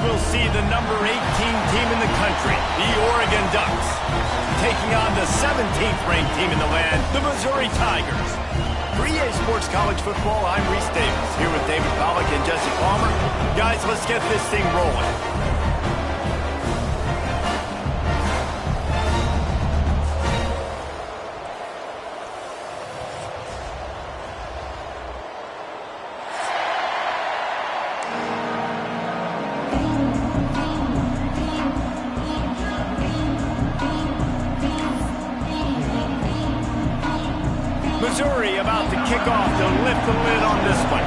we'll see the number 18 team in the country, the Oregon Ducks, taking on the 17th ranked team in the land, the Missouri Tigers. For EA Sports College Football, I'm Reese Davis, here with David Pollack and Jesse Palmer. Guys, let's get this thing rolling. Missouri about to kick off to lift the lid on this one.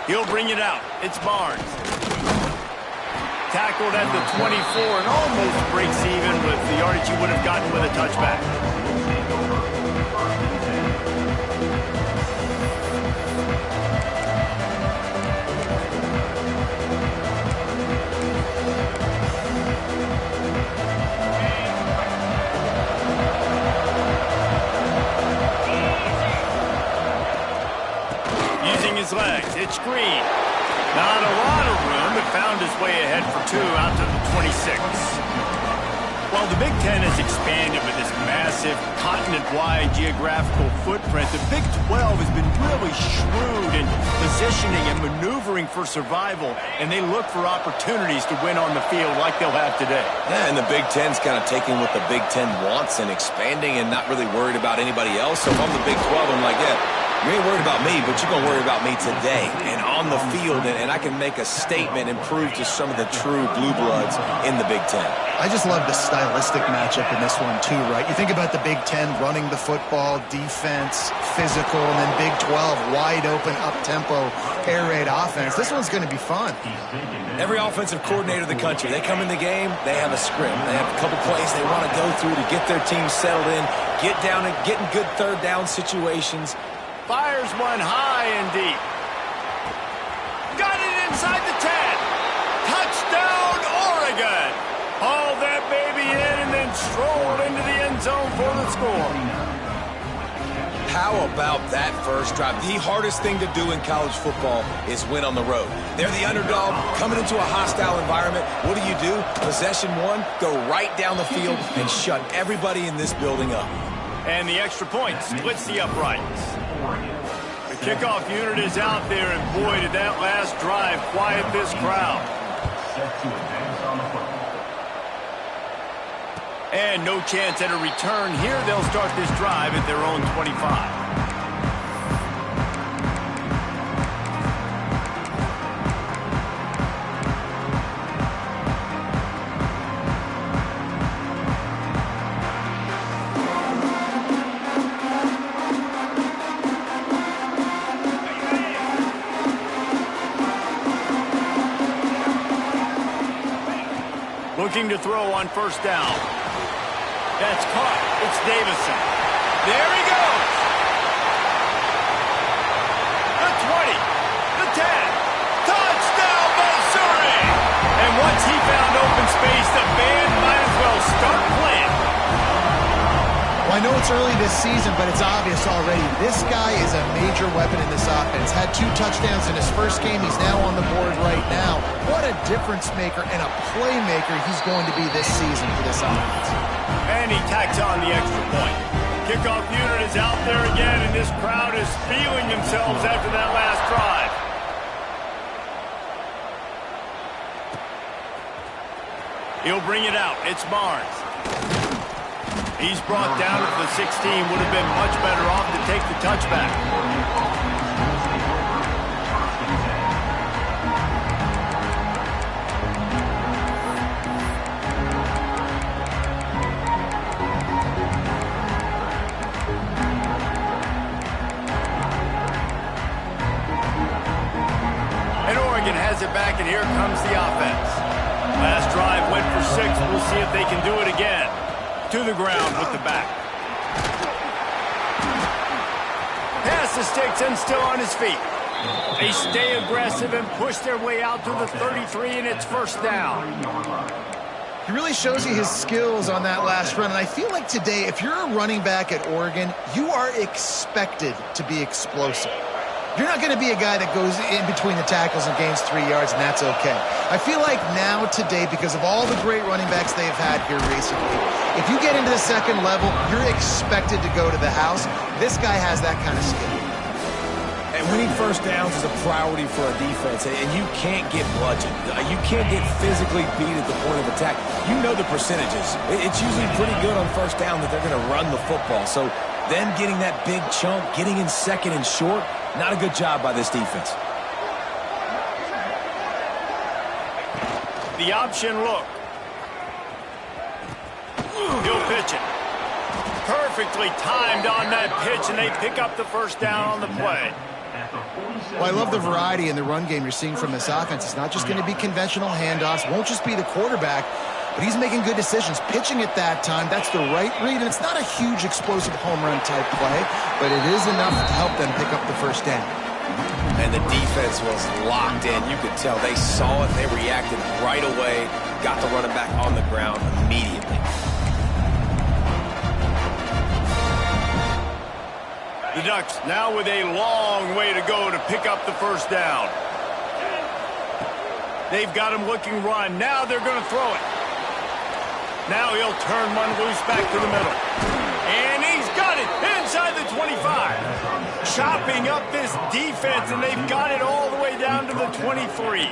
He'll bring it out. It's Barnes. Tackled at the 24 and almost breaks even with the yardage he would have gotten with a touchback. His legs. It's Green. Not a lot of room, but found his way ahead for two out to the 26. While the Big Ten has expanded with this massive continent-wide geographical footprint, the Big 12 has been really shrewd in positioning and maneuvering for survival, and they look for opportunities to win on the field like they'll have today. Yeah, and the Big Ten's kind of taking what the Big Ten wants and expanding and not really worried about anybody else. So if I'm the Big 12, I'm like, yeah, you ain't worried about me, but you're going to worry about me today and on the field, and I can make a statement and prove to some of the true blue bloods in the Big Ten. I just love the stylistic matchup in this one, too, right? You think about the Big Ten running the football, defense, physical, and then Big 12, wide open, up-tempo, air raid offense. This one's going to be fun. Every offensive coordinator in the country, they come in the game, they have a script. They have a couple plays they want to go through to get their team settled in, get down and get in good third down situations. Fires one high and deep. Got it inside the 10. Touchdown, Oregon. Hauled that baby in and then strolled into the end zone for the score. How about that first drive? The hardest thing to do in college football is win on the road. They're the underdog coming into a hostile environment. What do? Possession one, go right down the field and shut everybody in this building up. And the extra point splits the uprights. The kickoff unit is out there, and boy, did that last drive quiet this crowd. And no chance at a return here. They'll start this drive at their own 25. Looking to throw on first down. That's caught. It's Davison. There he goes. The 20. The 10. Touchdown, Missouri. And once he found open space, the band might as well start playing. Well, I know it's early this season, but it's obvious already. This guy is a major weapon in this offense. Had 2 touchdowns in his first game. He's now on the board right now. What a difference maker and a playmaker he's going to be this season for this offense. And he tacks on the extra point. Kickoff unit is out there again, and this crowd is feeling themselves after that last drive. He'll bring it out. It's Barnes. He's brought down at the 16. Would have been much better off to take the touchback. And Oregon has it back, and here comes the offense. Last drive went for 6. We'll see if they can do it again. To the ground with the back. Pass the sticks and still on his feet. They stay aggressive and push their way out to the 33, and it's first down. He really shows you his skills on that last run, and I feel like today, if you're a running back at Oregon, you are expected to be explosive. You're not going to be a guy that goes in between the tackles and gains 3 yards, and that's okay. I feel like now, today, because of all the great running backs they've had here recently, if you get into the second level, you're expected to go to the house. This guy has that kind of skill. And winning first downs is a priority for a defense, and you can't get bludgeoned. You can't get physically beat at the point of attack. You know the percentages. It's usually pretty good on first down that they're going to run the football. So them getting that big chunk, getting in second and short, not a good job by this defense. The option look. He'll pitch it. Perfectly timed on that pitch, and they pick up the first down on the play. Well, I love the variety in the run game you're seeing from this offense. It's not just going to be conventional handoffs. Won't just be the quarterback, but he's making good decisions. Pitching at that time, that's the right read, and it's not a huge explosive home run type play, but it is enough to help them pick up the first down. And the defense was locked in. You could tell they saw it. They reacted right away, got the running back on the ground immediately. The Ducks now with a long way to go to pick up the first down. They've got him looking run. Now they're going to throw it. Now he'll turn one loose back to the middle. And he's got it inside the 25. Chopping up this defense, and they've got it all the way down to the 23.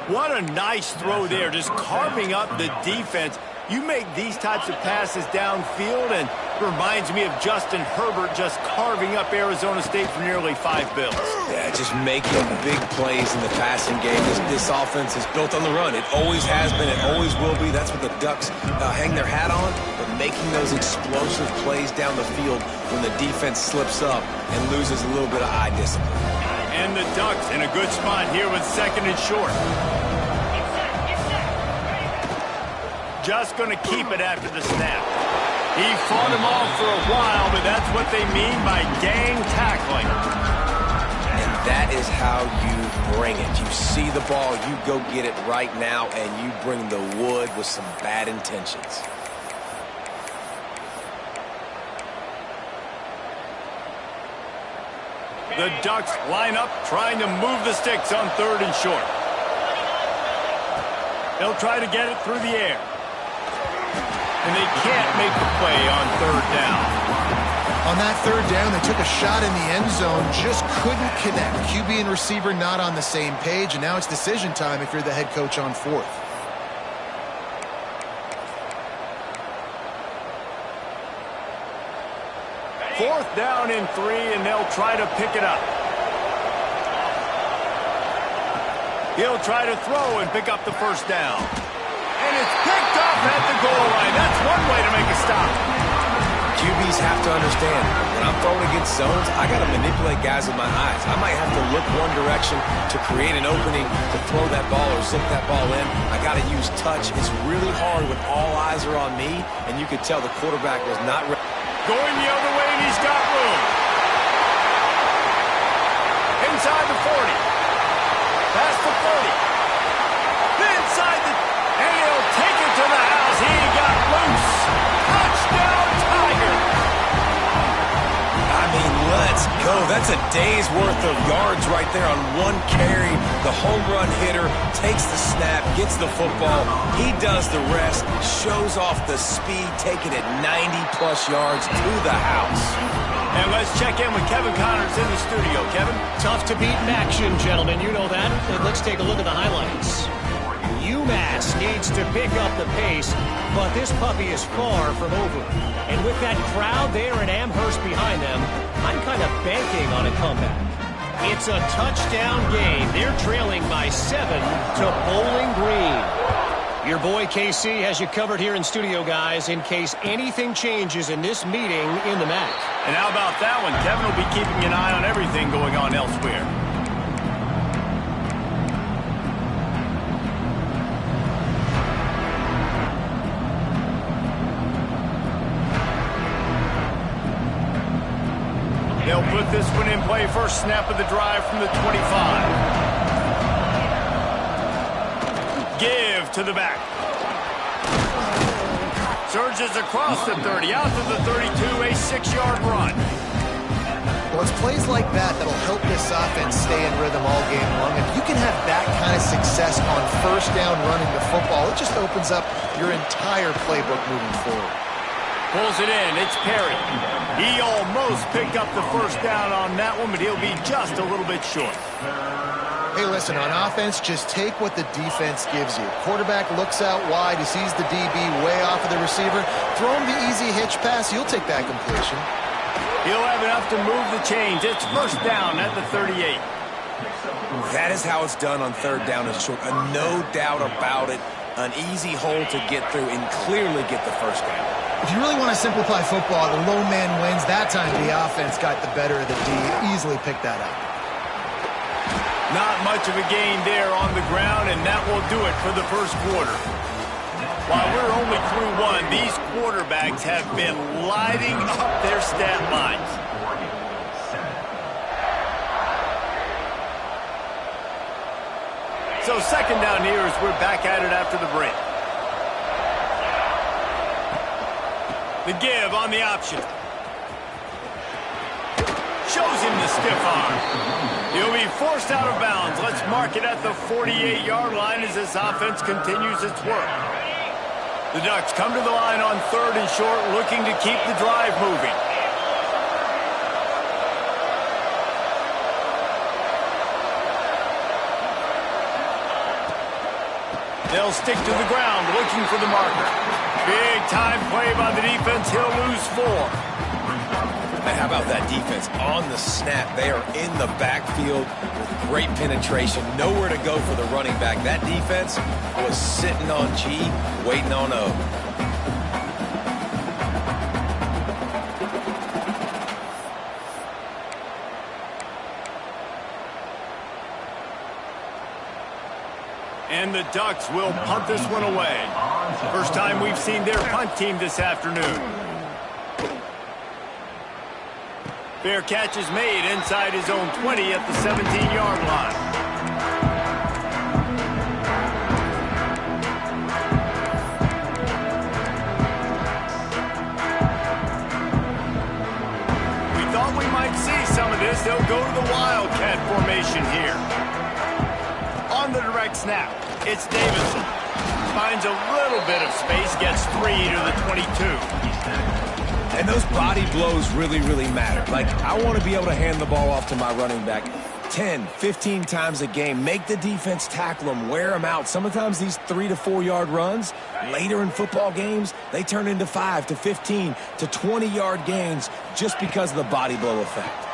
What a nice throw there, just carving up the defense. You make these types of passes downfield, and it reminds me of Justin Herbert just carving up Arizona State for nearly 5 bills. Yeah, just making big plays in the passing game. This offense is built on the run. It always has been. It always will be. That's what the Ducks hang their hat on. But making those explosive plays down the field when the defense slips up and loses a little bit of eye discipline. And the Ducks in a good spot here with second and short. Just going to keep it after the snap. He fought him off for a while, but that's what they mean by gang tackling. And that is how you bring it. You see the ball, you go get it right now, and you bring the wood with some bad intentions. The Ducks line up, trying to move the sticks on third and short. They'll try to get it through the air. And they can't make the play on third down. On that third down, they took a shot in the end zone, just couldn't connect. QB and receiver not on the same page, and now it's decision time if you're the head coach on fourth. Fourth down and 3, and they'll try to pick it up. He'll try to throw and pick up the first down. And it's picked up at the goal line. That's one way to make a stop. QBs have to understand, when I'm throwing against zones, I got to manipulate guys with my eyes. I might have to look one direction to create an opening to throw that ball or zip that ball in. I got to use touch. It's really hard when all eyes are on me, and you could tell the quarterback was not ready. Going the other way, and he's got room. Inside the 40. Past the 30. Inside the... And he'll take it to the house. He got loose. Touchdown, Tiger. I mean, let's go. That's a day's worth of yards right there on one carry. The home run hitter takes the snap, gets the football. He does the rest, shows off the speed, taking it 90-plus yards to the house. And let's check in with Kevin Connors in the studio. Kevin? Tough to beat in action, gentlemen. You know that. And let's take a look at the highlights. UMass needs to pick up the pace, but this puppy is far from over. And with that crowd there at Amherst behind them, I'm kind of banking on a comeback. It's a touchdown game. They're trailing by 7 to Bowling Green. Your boy KC has you covered here in studio, guys, in case anything changes in this meeting in the MAC. And how about that one? Kevin will be keeping an eye on everything going on elsewhere. They'll put this one in play. First snap of the drive from the 25. Give to the back. Surges across the 30, out to the 32, a 6-yard run. Well, it's plays like that that'll help this offense stay in rhythm all game long. If you can have that kind of success on first down running the football, it just opens up your entire playbook moving forward. Pulls it in. It's Perry. He almost picked up the first down on that one, but he'll be just a little bit short. Hey, listen, on offense, just take what the defense gives you. Quarterback looks out wide. He sees the DB way off of the receiver. Throw him the easy hitch pass. You'll take that completion. He'll have enough to move the chains. It's first down at the 38. That is how it's done on third down and short. No doubt about it. An easy hole to get through and clearly get the first down. If you really want to simplify football, the low man wins. That time the offense got the better of the D. Easily picked that up. Not much of a gain there on the ground, and that will do it for the first quarter. While we're only through one, these quarterbacks have been lighting up their stat lines. So second down here as we're back at it after the break. The give on the option. Shows him the stiff arm. He'll be forced out of bounds. Let's mark it at the 48-yard line as this offense continues its work. The Ducks come to the line on third and short, looking to keep the drive moving. They'll stick to the ground, looking for the marker. Big time play by the defense. He'll lose 4. And how about that defense on the snap? They are in the backfield with great penetration. Nowhere to go for the running back. That defense was sitting on G, waiting on O. And the Ducks will punt this one away. First time we've seen their punt team this afternoon. Fair catch is made inside his own 20 at the 17-yard line. We thought we might see some of this. They'll go to the Wildcat formation here. On the direct snap, it's Davidson. Finds a little bit of space, gets 3 to the 22. And those body blows really, really matter. Like, I want to be able to hand the ball off to my running back 10, 15 times a game. Make the defense tackle them, wear them out. Sometimes these 3 to 4 yard runs, later in football games, they turn into 5 to 15 to 20-yard gains just because of the body blow effect.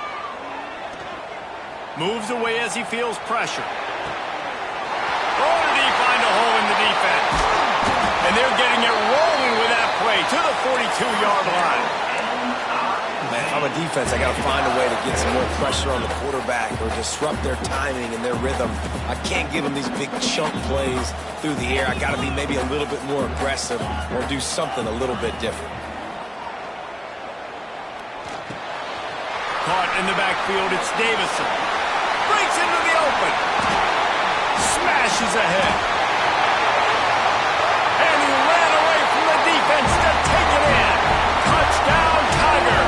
Moves away as he feels pressure. Oh, did he find a hole in the defense? And they're getting it rolling with that play to the 42-yard line. Man, if I'm a defense, I got to find a way to get some more pressure on the quarterback or disrupt their timing and their rhythm. I can't give them these big chunk plays through the air. I got to be maybe a little bit more aggressive or do something a little bit different. Caught in the backfield, it's Davison. Breaks into the open. Smashes ahead. And he ran away from the defense to take it in. Touchdown, Tiger.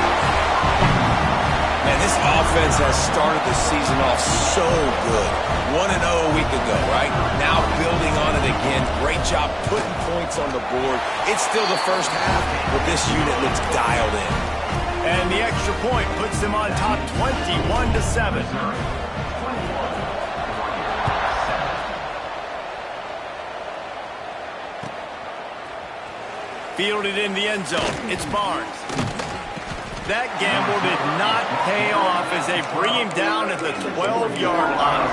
Man, this offense has started the season off so good. 1-0 a week ago, right? Now building on it again. Great job putting points on the board. It's still the first half, but this unit looks dialed in. And the extra point puts them on top 21-7. Fielded in the end zone. It's Barnes. That gamble did not pay off as they bring him down at the 12-yard line.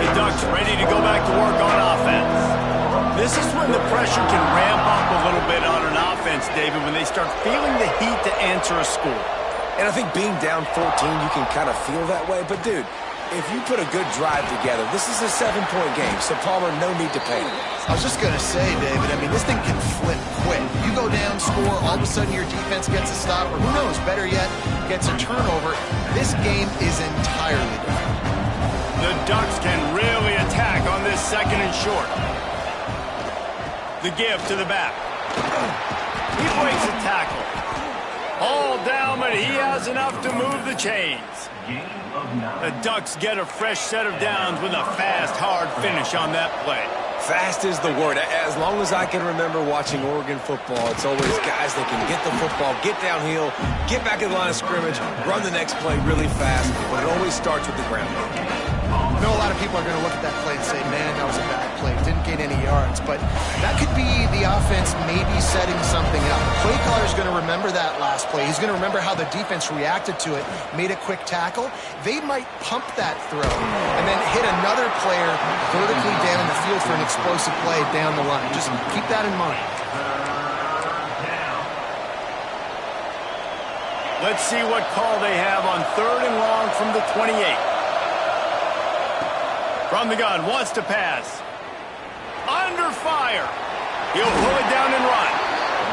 The Ducks ready to go back to work on offense. This is when the pressure can ramp up a little bit on an offense, David, when they start feeling the heat to answer a score. And I think being down 14, you can kind of feel that way. But, dude, if you put a good drive together, this is a 7-point game, so Palmer, no need to panic. I was just going to say, David, I mean, this thing can flip quick. You go down, score, all of a sudden your defense gets a stop, or who knows, better yet, gets a turnover. This game is entirely different. The Ducks can really attack on this second and short. The give to the back. He breaks a tackle. All down, but he has enough to move the chains. The Ducks get a fresh set of downs with a fast, hard finish on that play. Fast is the word. As long as I can remember watching Oregon football, it's always guys that can get the football, get downhill, get back in the line of scrimmage, run the next play really fast, but it always starts with the ground game. I know a lot of people are going to look at that play and say, man, that was a bad play. Didn't gain any yards. But that could be the offense maybe setting something up. The play caller is going to remember that last play. He's going to remember how the defense reacted to it, made a quick tackle. They might pump that throw and then hit another player vertically down the field for an explosive play down the line. Just keep that in mind. Let's see what call they have on 3rd and long from the 28. From the gun, wants to pass. Under fire. He'll pull it down and run.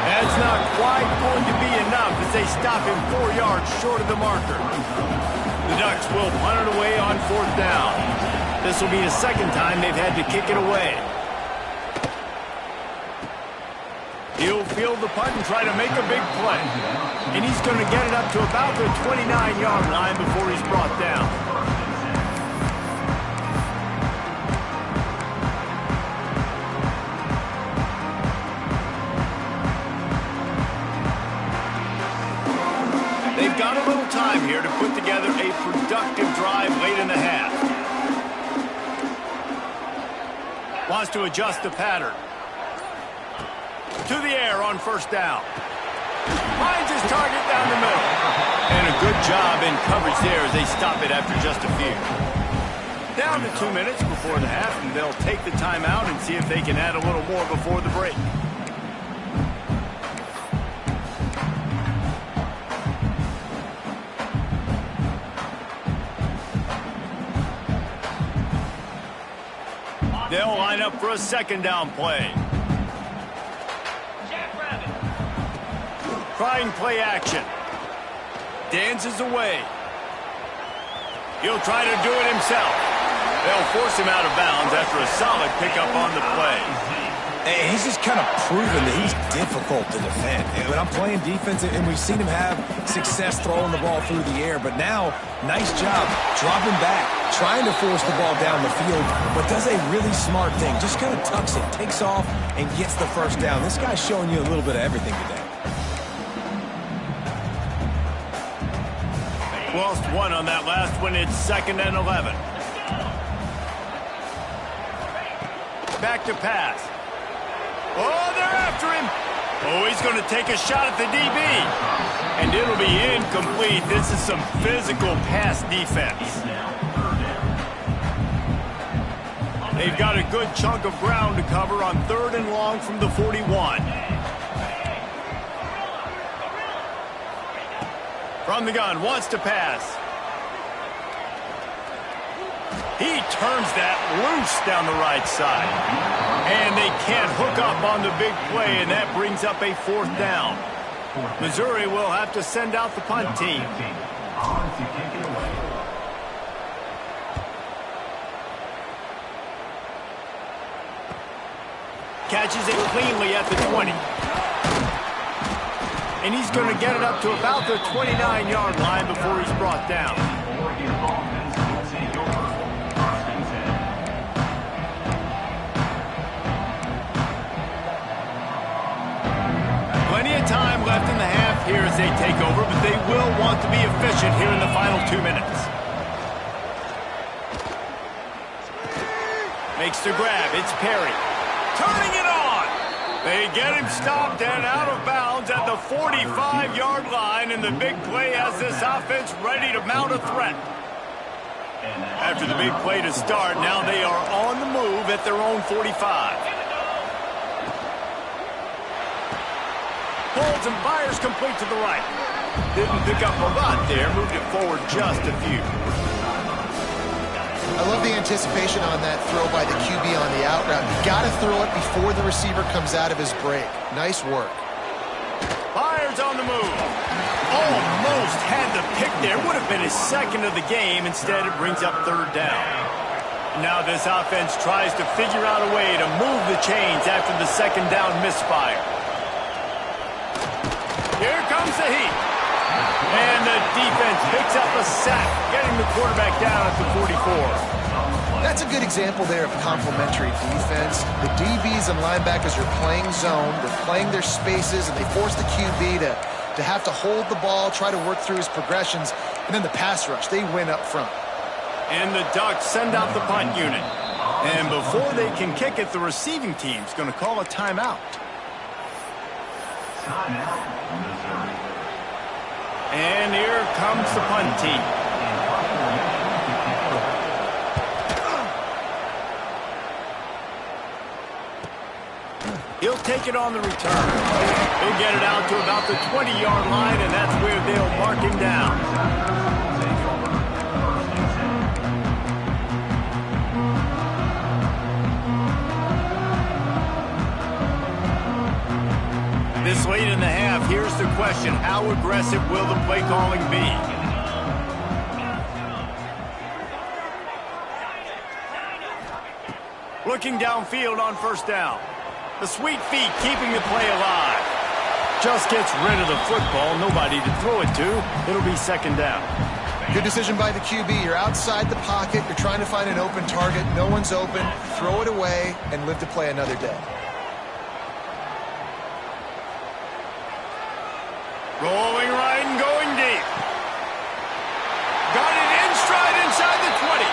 That's not quite going to be enough as they stop him 4 yards short of the marker. The Ducks will punt it away on 4th down. This will be the second time they've had to kick it away. He'll field the punt and try to make a big play. And he's going to get it up to about the 29-yard line before he's brought down. They've got a little time here to put together a productive drive late in the half. Wants to adjust the pattern. To the air on 1st down. Finds his target down the middle. And a good job in coverage there as they stop it after just a few. Down to 2 minutes before the half, and they'll take the timeout and see if they can add a little more before the break. They'll line up for a 2nd down play. Trying play action. Dances away. He'll try to do it himself. They'll force him out of bounds after a solid pickup on the play. And he's just kind of proven that he's difficult to defend. And when I'm playing defense, and we've seen him have success throwing the ball through the air, but now, nice job dropping back, trying to force the ball down the field, but does a really smart thing. Just kind of tucks it, takes off, and gets the 1st down. This guy's showing you a little bit of everything today. Lost one on that last one. It's 2nd and 11. Back to pass. Oh, they're after him. Oh, he's going to take a shot at the DB. And it'll be incomplete. This is some physical pass defense. They've got a good chunk of ground to cover on 3rd and long from the 41. From the gun, wants to pass. He turns that loose down the right side. And they can't hook up on the big play, and that brings up a 4th down. Missouri will have to send out the punt team. Catches it cleanly at the 20. And he's going to get it up to about the 29-yard line before he's brought down. Plenty of time left in the half here as they take over, but they will want to be efficient here in the final 2 minutes. Makes the grab. It's Perry. Turning it on. They get him stopped and out of bounds at the 45-yard line, and the big play has this offense ready to mount a threat. After the big play to start, now they are on the move at their own 45. Pulls and fires complete to the right. Didn't pick up a lot there, moved it forward just a few. I love the anticipation on that throw by the QB on the out route. You got to throw it before the receiver comes out of his break. Nice work. Fires on the move. Almost had the pick there. Would have been his 2nd of the game. Instead, it brings up 3rd down. Now this offense tries to figure out a way to move the chains after the second down misfire. Here comes the heat. And the defense picks up a sack, getting the quarterback down at the 44. That's a good example there of complementary defense. The DBs and linebackers are playing zone, they're playing their spaces, and they force the QB to have to hold the ball, try to work through his progressions, and then the pass rush, they win up front. And the Ducks send out the punt unit. And before they can kick it, the receiving team's going to call a timeout. And here comes the punt team. He'll take it on the return. He'll get it out to about the 20-yard line, and that's where they'll mark him down. This late in the half, here's the question. How aggressive will the play calling be? Looking downfield on first down. The sweet feet keeping the play alive. Just gets rid of the football. Nobody to throw it to. It'll be second down. Good decision by the QB. You're outside the pocket. You're trying to find an open target. No one's open. Throw it away and live to play another day. Rolling right and going deep. Got it in stride inside the 20.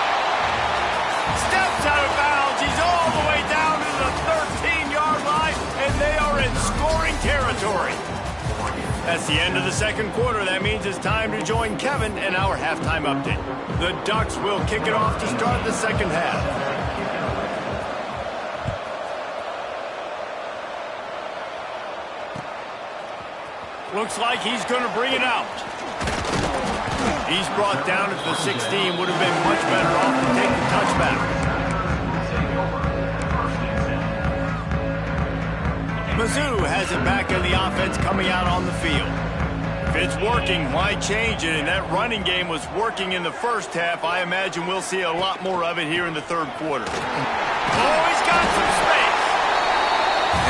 Steps out of bounds. He's all the way down to the 13-yard line, and they are in scoring territory. That's the end of the second quarter. That means it's time to join Kevin in our halftime update. The Ducks will kick it off to start the second half. Looks like he's going to bring it out. He's brought down at the 16. Would have been much better off to take the touchback. Mizzou has it back in the offense coming out on the field. If it's working, why change it? And that running game was working in the first half. I imagine we'll see a lot more of it here in the third quarter. Oh, he's got some space.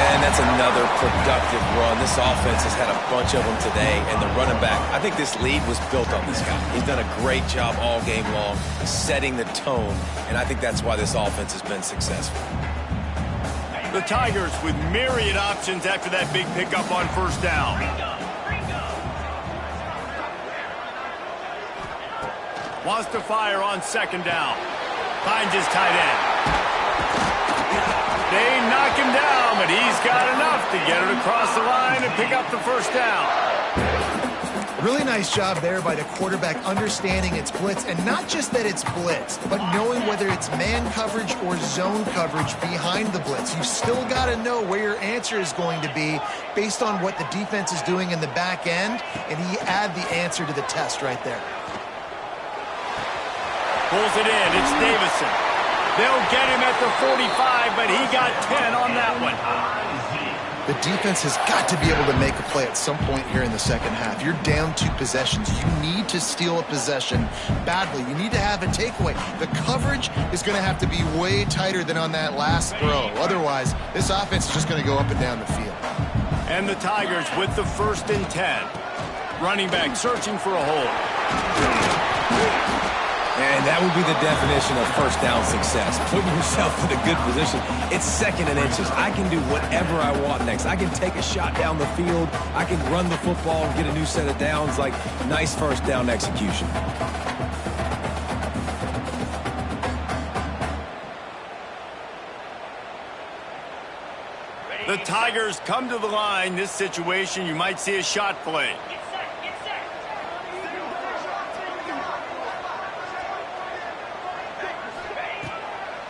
And that's another productive run. This offense has had a bunch of them today, and the running back, I think this lead was built on this guy. He's done a great job all game long setting the tone, and I think that's why this offense has been successful. The Tigers with myriad options after that big pickup on first down. Wants to fire on second down. Finds his tight end. They knock him down, but he's got enough to get it across the line and pick up the first down. Really nice job there by the quarterback understanding it's blitz, and not just that it's blitz, but knowing whether it's man coverage or zone coverage behind the blitz. You've still got to know where your answer is going to be based on what the defense is doing in the back end, and he add the answer to the test right there. Pulls it in. It's Davison. They'll get him at the 45, but he got 10 on that one. The defense has got to be able to make a play at some point here in the second half. You're down 2 possessions. You need to steal a possession badly. You need to have a takeaway. The coverage is going to have to be way tighter than on that last throw. Otherwise, this offense is just going to go up and down the field. And the Tigers with the 1st and 10. Running back searching for a hole. And that would be the definition of first down success. Putting yourself in a good position. It's 2nd and inches. I can do whatever I want next. I can take a shot down the field. I can run the football and get a new set of downs. Like, nice first down execution. The Tigers come to the line. This situation, you might see a shot play.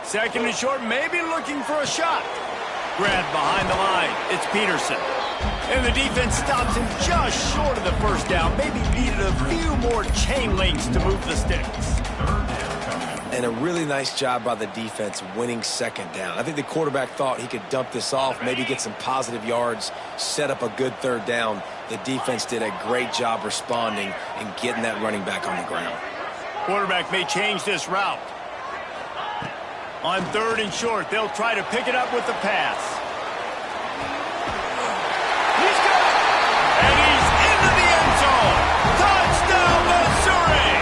Second and short, maybe looking for a shot. Grabbed behind the line. It's Peterson. And the defense stops him just short of the first down. Maybe needed a few more chain links to move the sticks. And a really nice job by the defense winning second down. I think the quarterback thought he could dump this off, maybe get some positive yards, set up a good third down. The defense did a great job responding and getting that running back on the ground. Quarterback may change this route. On 3rd and short, they'll try to pick it up with the pass. He's got it! And he's into the end zone! Touchdown, Missouri!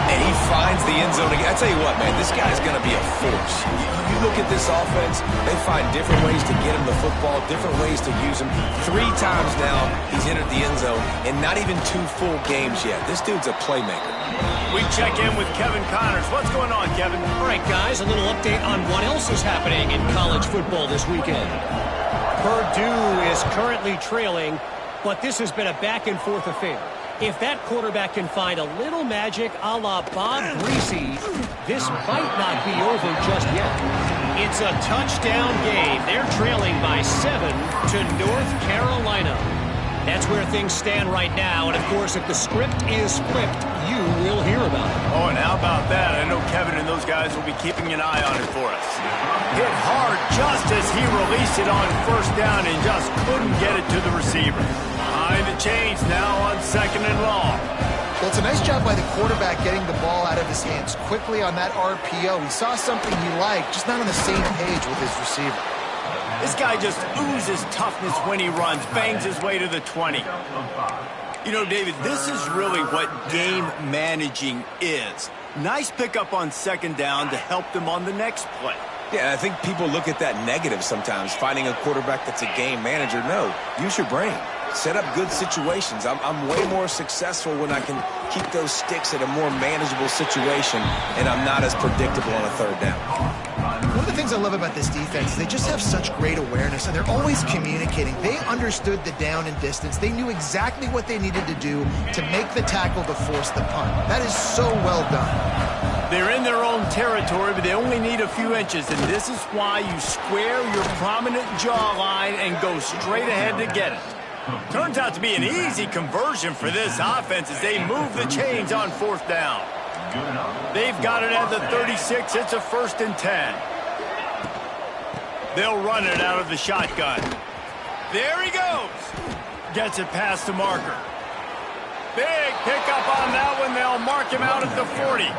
And he finds the end zone again. I tell you what, man, this guy's going to be a force. You look at this offense, they find different ways to get him the football, different ways to use him. 3 times now he's entered the end zone, and not even 2 full games yet. This dude's a playmaker. We check in with Kevin Connors. What's going on, Kevin? All right, guys, a little update on what else is happening in college football this weekend. Purdue is currently trailing, but this has been a back-and-forth affair. If that quarterback can find a little magic a la Bob Greasy, this might not be over just yet. It's a touchdown game. They're trailing by 7 to North Carolina. That's where things stand right now, and of course, if the script is flipped, you will hear about it. Oh, and how about that? I know Kevin and those guys will be keeping an eye on it for us. Hit hard just as he released it on 1st down and just couldn't get it to the receiver. Behind the chains now on 2nd and long. Well, it's a nice job by the quarterback getting the ball out of his hands quickly on that RPO. He saw something he liked, just not on the same page with his receiver. This guy just oozes toughness when he runs, bangs his way to the 20. You know, David, this is really what game managing is. Nice pickup on 2nd down to help them on the next play. Yeah, I think people look at that negative sometimes, finding a quarterback that's a game manager. No, use your brain. Set up good situations. I'm way more successful when I can keep those sticks at a more manageable situation, and I'm not as predictable on a 3rd down. One of the things I love about this defense is they just have such great awareness, and they're always communicating. They understood the down and distance. They knew exactly what they needed to do to make the tackle to force the punt. That is so well done. They're in their own territory, but they only need a few inches, and this is why you square your prominent jawline and go straight ahead to get it. Turns out to be an easy conversion for this offense as they move the chains on 4th down. They've got it at the 36. It's a 1st and 10. They'll run it out of the shotgun. There he goes. Gets it past the marker. Big pickup on that one. They'll mark him out at the 40.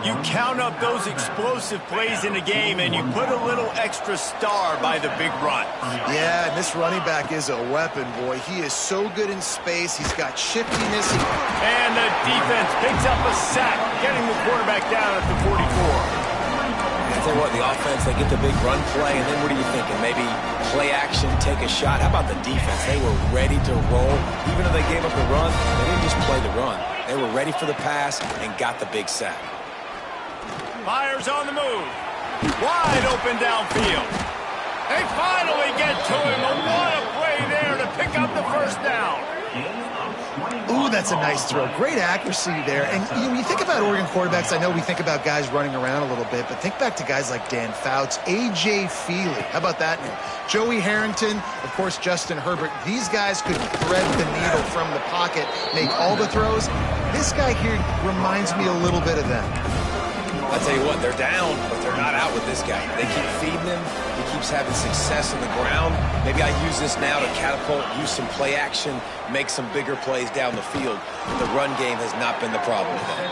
You count up those explosive plays in the game, and you put a little extra star by the big run. Yeah, and this running back is a weapon, boy. He is so good in space. He's got shiftiness. And the defense picks up a sack, getting the quarterback down at the 44. I tell you what, the offense, they get the big run play, and then what are you thinking? Maybe play action, take a shot. How about the defense? They were ready to roll. Even though they gave up the run, they didn't just play the run. They were ready for the pass and got the big sack. Fires on the move. Wide open downfield. They finally get to him. And what a play there to pick up the 1st down. Ooh, that's a nice throw. Great accuracy there. And you think about Oregon quarterbacks, I know we think about guys running around a little bit, but think back to guys like Dan Fouts, A.J. Feely. How about that name? Joey Harrington, of course, Justin Herbert. These guys could thread the needle from the pocket, make all the throws. This guy here reminds me a little bit of them. I'll tell you what, they're down, but they're not out with this guy. They keep feeding him. He keeps having success on the ground. Maybe I use this now to catapult, use some play action, make some bigger plays down the field. The run game has not been the problem today.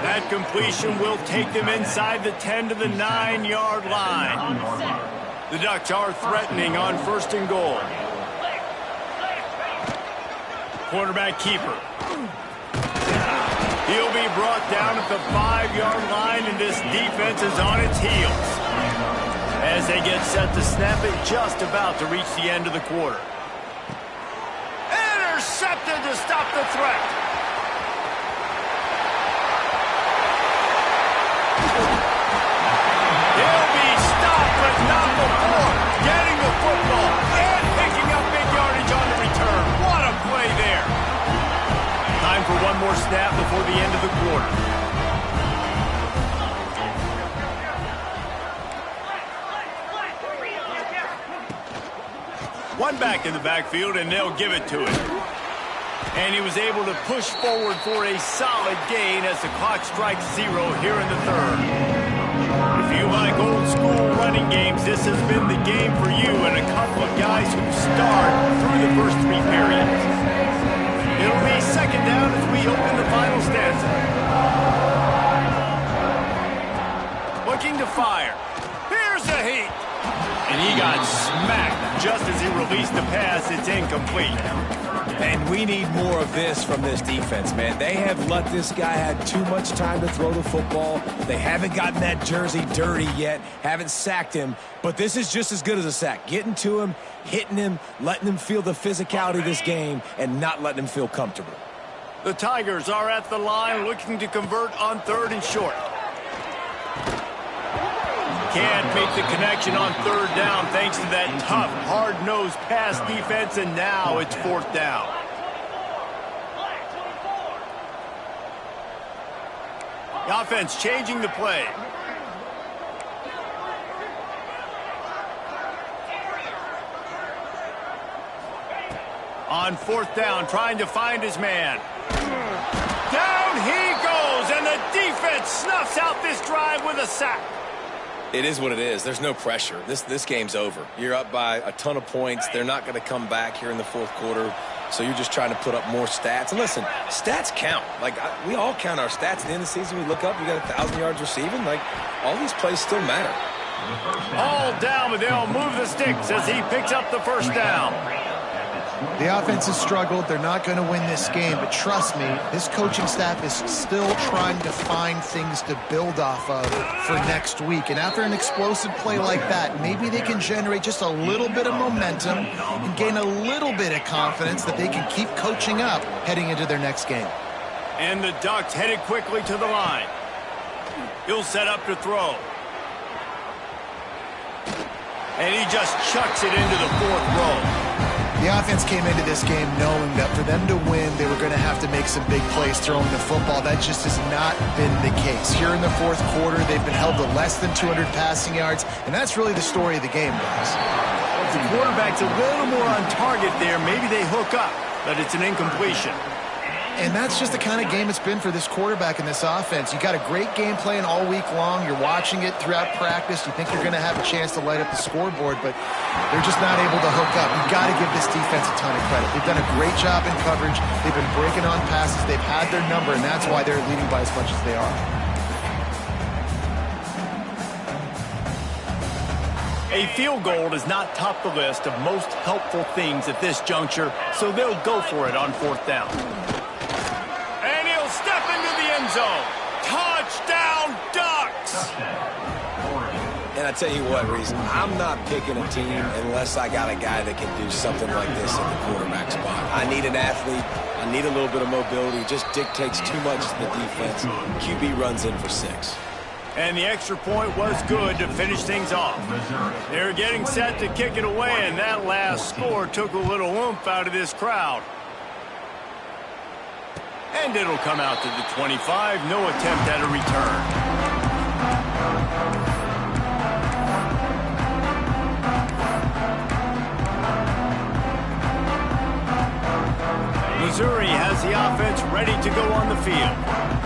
That completion will take them inside the 10 to the 9-yard line. The Ducks are threatening on 1st and goal. Quarterback keeper. He'll be brought down at the 5-yard line, and this defense is on its heels as they get set to snap it, just about to reach the end of the quarter. Intercepted to stop the threat. He'll be stopped, but not before getting the football and picking up big yardage on the return. What a play there. Time for one more snap before the end of the quarter. One back in the backfield, and they'll give it to him. And he was able to push forward for a solid gain as the clock strikes 0 here in the 3rd. If you like old school running games, this has been the game for you and a couple of guys who start through the first 3 periods. It'll be 2nd down as we open the final stanza. fire. Here's the heat. And he got smacked just as he released the pass. It's incomplete. And we need more of this from this defense, man. They have let this guy have too much time to throw the football. They haven't gotten that jersey dirty yet, haven't sacked him. But this is just as good as a sack. Getting to him, hitting him, letting him feel the physicality of this game, and not letting him feel comfortable. The Tigers are at the line looking to convert on 3rd and short. Can't make the connection on 3rd down thanks to that tough, hard-nosed pass defense, and now it's 4th down. The offense changing the play. On 4th down, trying to find his man. Down he goes, and the defense snuffs out this drive with a sack. It is what it is. There's no pressure. This game's over. You're up by a ton of points. They're not going to come back here in the 4th quarter, so you're just trying to put up more stats. And listen, stats count. We all count our stats at the end of the season. We look up, you got 1,000 yards receiving. All these plays still matter. All down, but they'll move the sticks as he picks up the 1st down. The offense has struggled. They're not going to win this game, but trust me, this coaching staff is still trying to find things to build off of for next week. And after an explosive play like that, maybe they can generate just a little bit of momentum and gain a little bit of confidence that they can keep coaching up heading into their next game. And the Ducks headed quickly to the line. He'll set up to throw. And he just chucks it into the 4th row. The offense came into this game knowing that for them to win, they were going to have to make some big plays throwing the football. That just has not been the case. Here in the 4th quarter, they've been held to less than 200 passing yards, and that's really the story of the game, guys. If the quarterback's a little more on target there, maybe they hook up, but it's an incompletion. And that's just the kind of game it's been for this quarterback and this offense. You got a great game plan all week long. You're watching it throughout practice. You think you're going to have a chance to light up the scoreboard, but they're just not able to hook up. You've got to give this defense a ton of credit. They've done a great job in coverage. They've been breaking on passes. They've had their number, and that's why they're leading by as much as they are. A field goal does not top the list of most helpful things at this juncture, so they'll go for it on 4th down. And he'll step into the end zone. Touchdown, Ducks! And I tell you what, Reese, I'm not picking a team unless I got a guy that can do something like this at the quarterback spot. I need an athlete. I need a little bit of mobility. It just dictates too much to the defense. QB runs in for 6. And the extra point was good to finish things off. They're getting set to kick it away, and that last score took a little oomph out of this crowd. And it'll come out to the 25. No attempt at a return. Missouri has the offense ready to go on the field.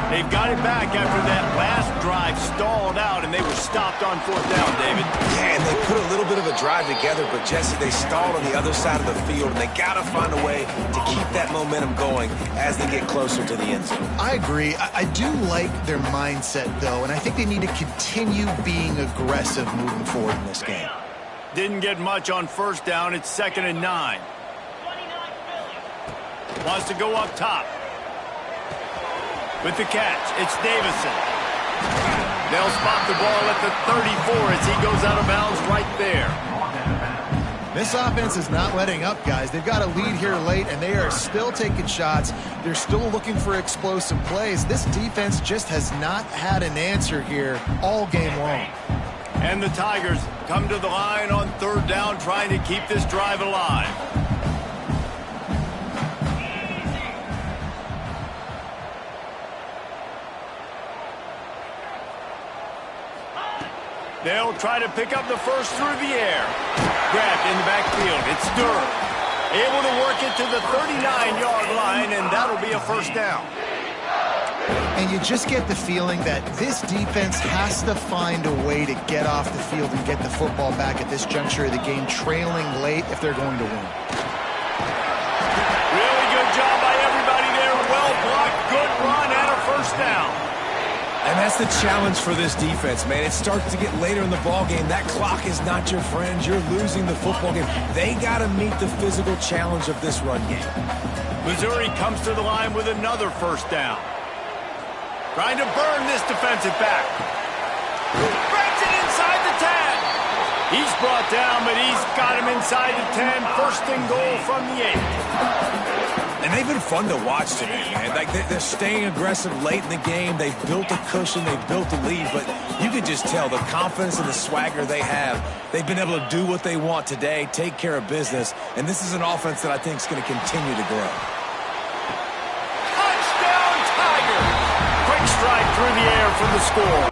They've got it back after that last drive stalled out, and they were stopped on 4th down, David. Yeah, and they put a little bit of a drive together, but, Jesse, they stalled on the other side of the field, and they got to find a way to keep that momentum going as they get closer to the end zone. I agree. I do like their mindset, though, and I think they need to continue being aggressive moving forward in this game. Didn't get much on 1st down. It's 2nd and 9. Wants to go up top. With the catch, it's Davison. They'll spot the ball at the 34 as he goes out of bounds right there. This offense is not letting up, guys. They've got a lead here late, and they are still taking shots. They're still looking for explosive plays. This defense just has not had an answer here all game long. And the Tigers come to the line on 3rd down, trying to keep this drive alive. They'll try to pick up the first through the air. Grabbed in the backfield. It's Durham. Able to work it to the 39-yard line, and that'll be a 1st down. And you just get the feeling that this defense has to find a way to get off the field and get the football back at this juncture of the game, trailing late if they're going to win. Really good job by everybody there. Well blocked. Good run and a 1st down. And that's the challenge for this defense, man. It starts to get later in the ballgame. That clock is not your friend. You're losing the football game. They got to meet the physical challenge of this run game. Missouri comes to the line with another first down. Trying to burn this defensive back. Breaks it inside the 10. He's brought down, but he's got him inside the 10. First and goal from the 8. And they've been fun to watch today, man. Like they're staying aggressive late in the game. They've built a cushion. They've built a lead. But you can just tell the confidence and the swagger they have. They've been able to do what they want today, take care of business. And this is an offense that I think is going to continue to grow. Touchdown, Tiger! Quick strike through the air for the score.